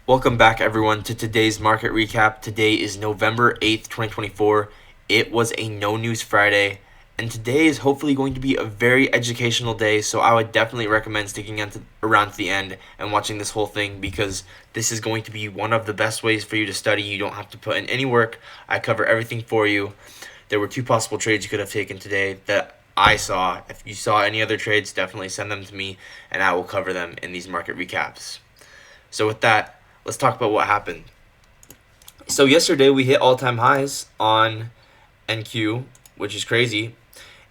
Welcome back, everyone, to today's market recap. Today is November 8th, 2024. It was a No News Friday, and today is hopefully going to be a very educational day, so I would definitely recommend sticking around to the end and watching this whole thing because this is going to be one of the best ways for you to study. You don't have to put in any work. I cover everything for you. There were two possible trades you could have taken today that I saw. If you saw any other trades, definitely send them to me, and I will cover them in these market recaps. So with that, let's talk about what happened. So yesterday we hit all-time highs on NQ, which is crazy.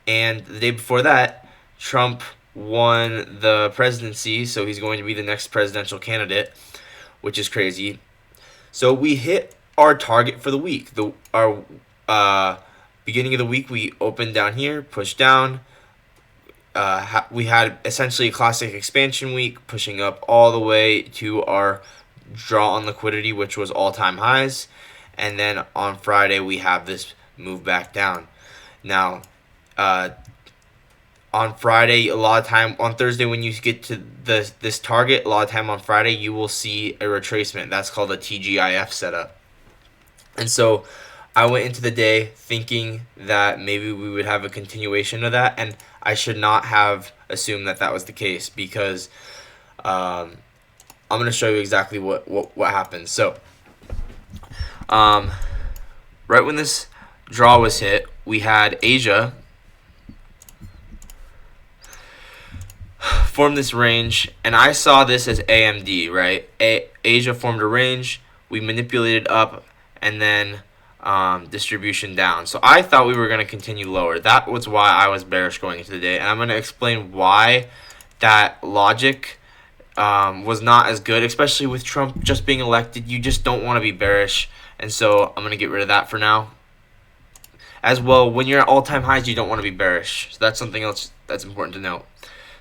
And the day before that, Trump won the presidency, so he's going to be the next presidential candidate, which is crazy. So we hit our target for the week. Our beginning of the week, we opened down here, pushed down. We had essentially a classic expansion week, pushing up all the way to our draw on liquidity, which was all-time highs. And then on Friday, we have this move back down. Now, on Friday, a lot of time, on Thursday, when you get to this target, a lot of time on Friday, you will see a retracement. That's called a TGIF setup. And so I went into the day thinking that maybe we would have a continuation of that, and I should not have assumed that that was the case because I'm going to show you exactly what happened. So, right when this draw was hit, we had Asia form this range, and I saw this as AMD, right? Asia formed a range, we manipulated up, and then distribution down. So I thought we were going to continue lower. That was why I was bearish going into the day, and I'm going to explain why that logic was not as good, especially with Trump just being elected. You just don't want to be bearish, and so I'm going to get rid of that for now. As well, when you're at all-time highs, you don't want to be bearish. So that's something else that's important to note.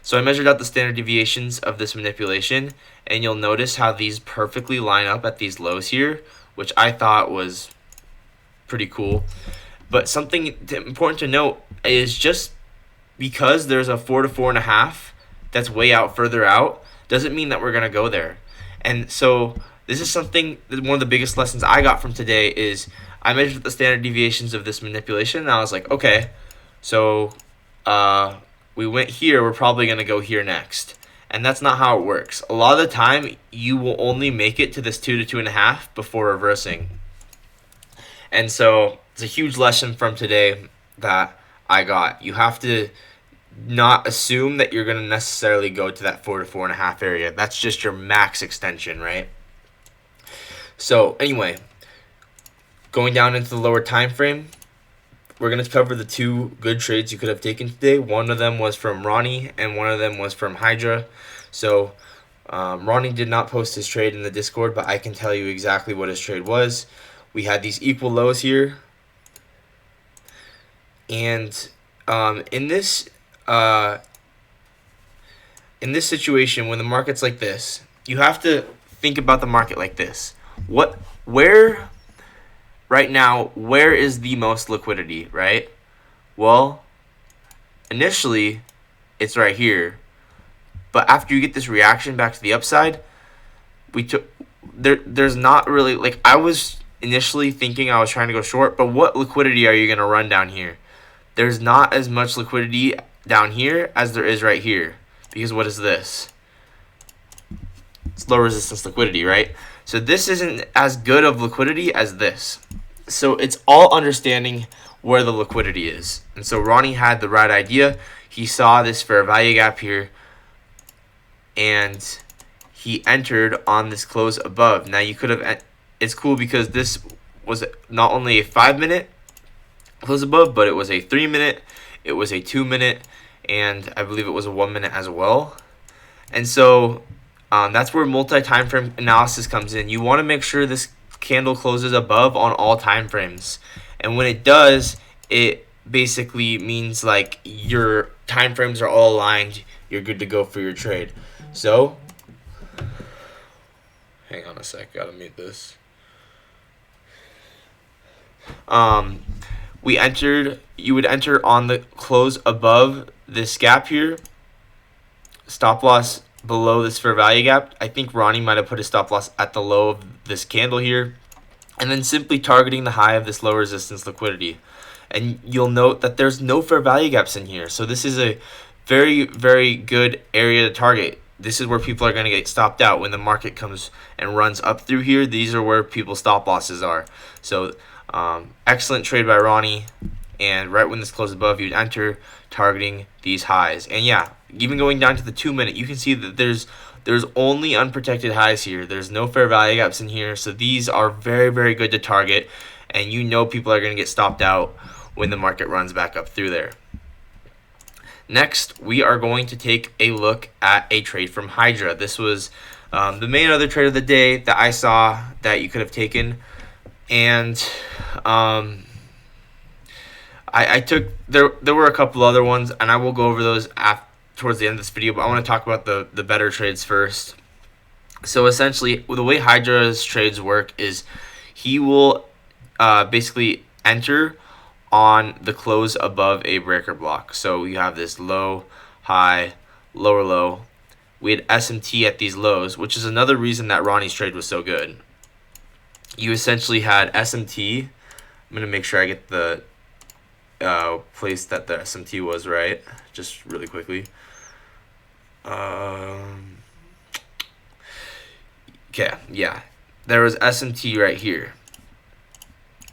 So I measured out the standard deviations of this manipulation, and you'll notice how these perfectly line up at these lows here, which I thought was pretty cool. But something important to note is just because there's a 4 to 4.5 that's way out further out, doesn't mean that we're going to go there. And so this is something, one of the biggest lessons I got from today is I measured the standard deviations of this manipulation, and I was like, okay, so we went here, we're probably going to go here next. And that's not how it works. A lot of the time, you will only make it to this 2 to 2.5 before reversing. And so it's a huge lesson from today that I got. You have to not assume that you're going to necessarily go to that 4 to 4.5 area. That's just your max extension, right? So anyway, going down into the lower time frame, we're going to cover the two good trades you could have taken today. One of them was from Ronnie, and one of them was from Hydra. So Ronnie did not post his trade in the Discord, but I can tell you exactly what his trade was. We had these equal lows here, and in this situation, when the market's like this, you have to think about the market like this. Right now, where is the most liquidity, right? Well, initially, it's right here. But after you get this reaction back to the upside, there's not really, like, I was initially thinking I was trying to go short, but what liquidity are you going to run down here? There's not as much liquidity down here as there is right here. Because what is this? It's low resistance liquidity, right? So this isn't as good of liquidity as this. So it's all understanding where the liquidity is. And so Ronnie had the right idea. He saw this fair value gap here, and he entered on this close above. Now you could have, it's cool because this was not only a 5-minute close above, but it was a 3-minute, it was a 2-minute, and I believe it was a 1-minute as well. And so that's where multi-time frame analysis comes in. You want to make sure this candle closes above on all time frames, and when it does, it basically means like your time frames are all aligned, you're good to go for your trade. So hang on a sec, gotta mute this. You would enter on the close above this gap here. Stop loss below this fair value gap. I think Ronnie might have put a stop loss at the low of this candle here, and then simply targeting the high of this low resistance liquidity. And you'll note that there's no fair value gaps in here. So this is a very, very good area to target. This is where people are going to get stopped out when the market comes and runs up through here. These are where people's stop losses are. So excellent trade by Ronnie. And right when this closed above, you'd enter targeting these highs. And yeah, even going down to the 2 minute, you can see that there's only unprotected highs here. There's no fair value gaps in here. So these are very, very good to target. And you know people are going to get stopped out when the market runs back up through there. Next, we are going to take a look at a trade from Hydra. This was the main other trade of the day that I saw that you could have taken. And I took, there were a couple other ones, and I will go over those towards the end of this video, but I want to talk about the better trades first. So essentially, the way Hydra's trades work is he will basically enter on the close above a breaker block. So you have this low, high, lower low. We had SMT at these lows, which is another reason that Ronnie's trade was so good. You essentially had SMT. I'm going to make sure I get the place that the SMT was right, just really quickly. Okay, yeah. There was SMT right here.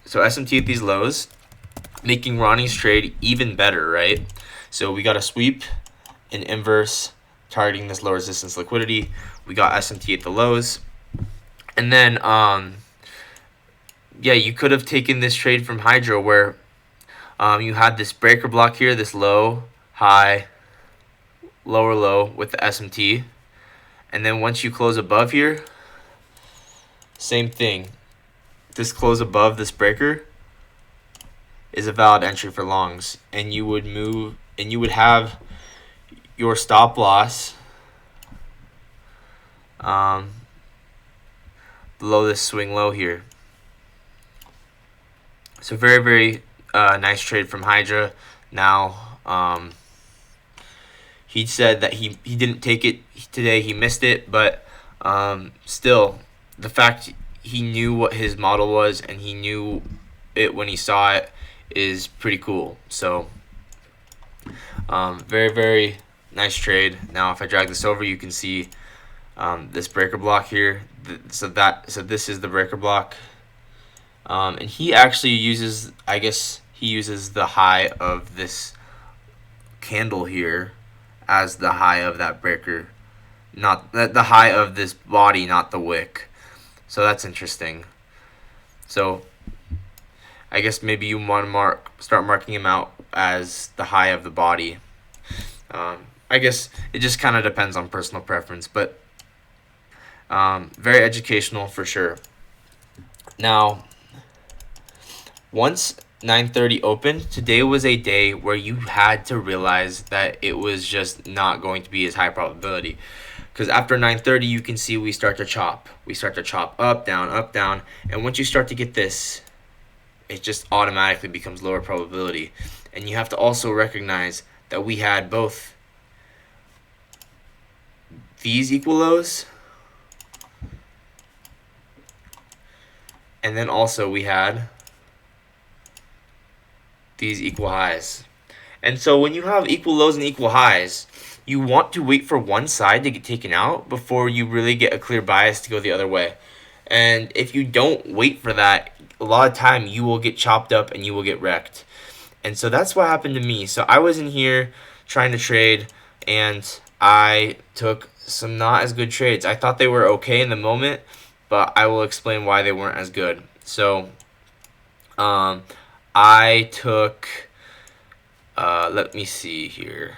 So SMT at these lows, making Ronnie's trade even better, right? So we got a sweep, an inverse, targeting this low resistance liquidity. We got SMT at the lows. And then, yeah, you could have taken this trade from Hydra where you had this breaker block here, this low, high, lower low with the SMT. And then once you close above here, same thing. This close above this breaker is a valid entry for longs, and you would move, and you would have your stop loss below this swing low here. So very, very nice trade from Hydra. Now he said that he didn't take it today, he missed it, but still, the fact he knew what his model was and he knew it when he saw it is pretty cool. So very, very nice trade. Now if I drag this over, you can see this breaker block here. So this is the breaker block, and he actually uses, I guess he uses the high of this candle here as the high of that breaker, not the high of this body, not the wick. So that's interesting. So I guess maybe you want to start marking him out as the high of the body. I guess it just kind of depends on personal preference, but very educational for sure. Now, once 9:30 opened, today was a day where you had to realize that it was just not going to be as high probability. Because after 9:30, you can see we start to chop. We start to chop up, down, and once you start to get this, it just automatically becomes lower probability. And you have to also recognize that we had both these equal lows, and then also we had these equal highs. And so when you have equal lows and equal highs, you want to wait for one side to get taken out before you really get a clear bias to go the other way. And if you don't wait for that, a lot of time you will get chopped up and you will get wrecked. And so that's what happened to me. So I was in here trying to trade, and I took some not as good trades. I thought they were okay in the moment, but I will explain why they weren't as good. So I took, let me see here.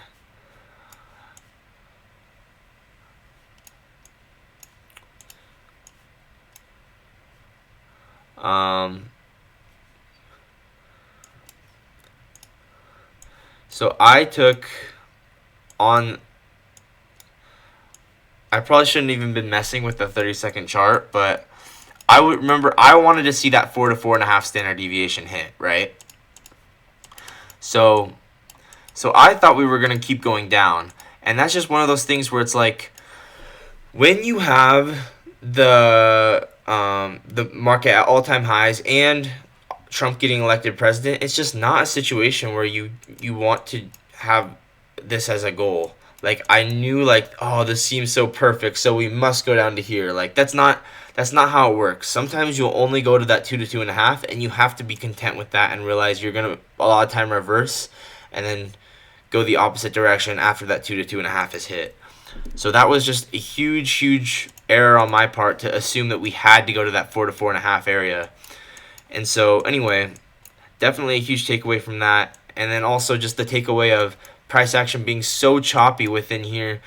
So I took on, I probably shouldn't even been messing with the 30-second chart, but I would remember I wanted to see that 4 to 4.5 standard deviation hit, right? So I thought we were going to keep going down, and that's just one of those things where it's like, When you have the market at all-time highs and Trump getting elected president, it's just not a situation where you want to have this as a goal. Like, I knew, like, oh, this seems so perfect, so we must go down to here. Like, that's not how it works. Sometimes you'll only go to that 2 to 2.5, and you have to be content with that and realize you're gonna a lot of time reverse, and then go the opposite direction after that 2 to 2.5 is hit. So that was just a huge error on my part to assume that we had to go to that 4 to 4.5 area. And so anyway, definitely a huge takeaway from that. And then also just the takeaway of price action being so choppy within here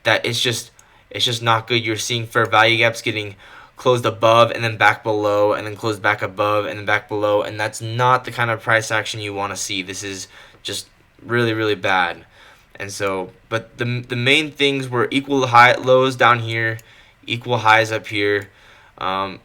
that it's just not good. You're seeing fair value gaps getting closed above and then back below and then closed back above and then back below, and that's not the kind of price action you want to see. This is just really bad. And so, but the main things were equal high lows down here, equal highs up here. A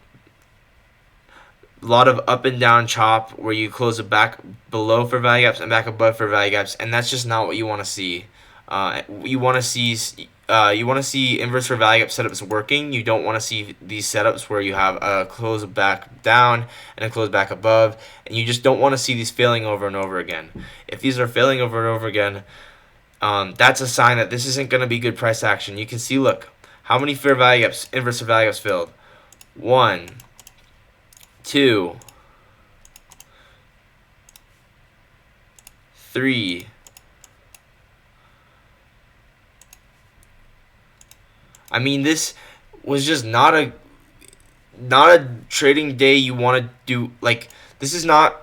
lot of up and down chop where you close it back below for value gaps and back above for value gaps, and that's just not what you want to see. You want to see inverse for value gap setups working. You don't want to see these setups where you have a close back down and a close back above, and you just don't want to see these failing over and over again. If these are failing over and over again, that's a sign that this isn't going to be good price action. You can see, look, how many fair value gaps, inverse for value gaps failed. 1, 2, 3. I mean, this was just not a trading day you want to do. Like, this is not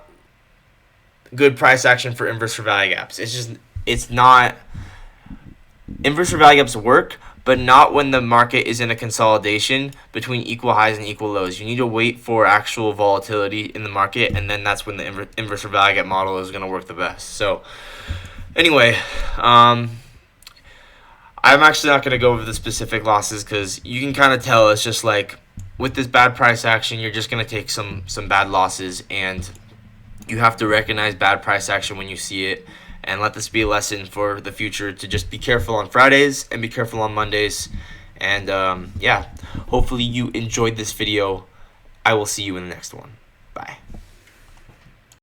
good price action for inverse for value gaps. It's not. Inverse for value gaps work, but not when the market is in a consolidation between equal highs and equal lows. You need to wait for actual volatility in the market, and then that's when the inverse for value gap model is going to work the best. So anyway, I'm actually not going to go over the specific losses because you can kind of tell it's just like with this bad price action, you're just going to take some bad losses, and you have to recognize bad price action when you see it. And let this be a lesson for the future to just be careful on Fridays and be careful on Mondays. And yeah, hopefully you enjoyed this video. I will see you in the next one. Bye.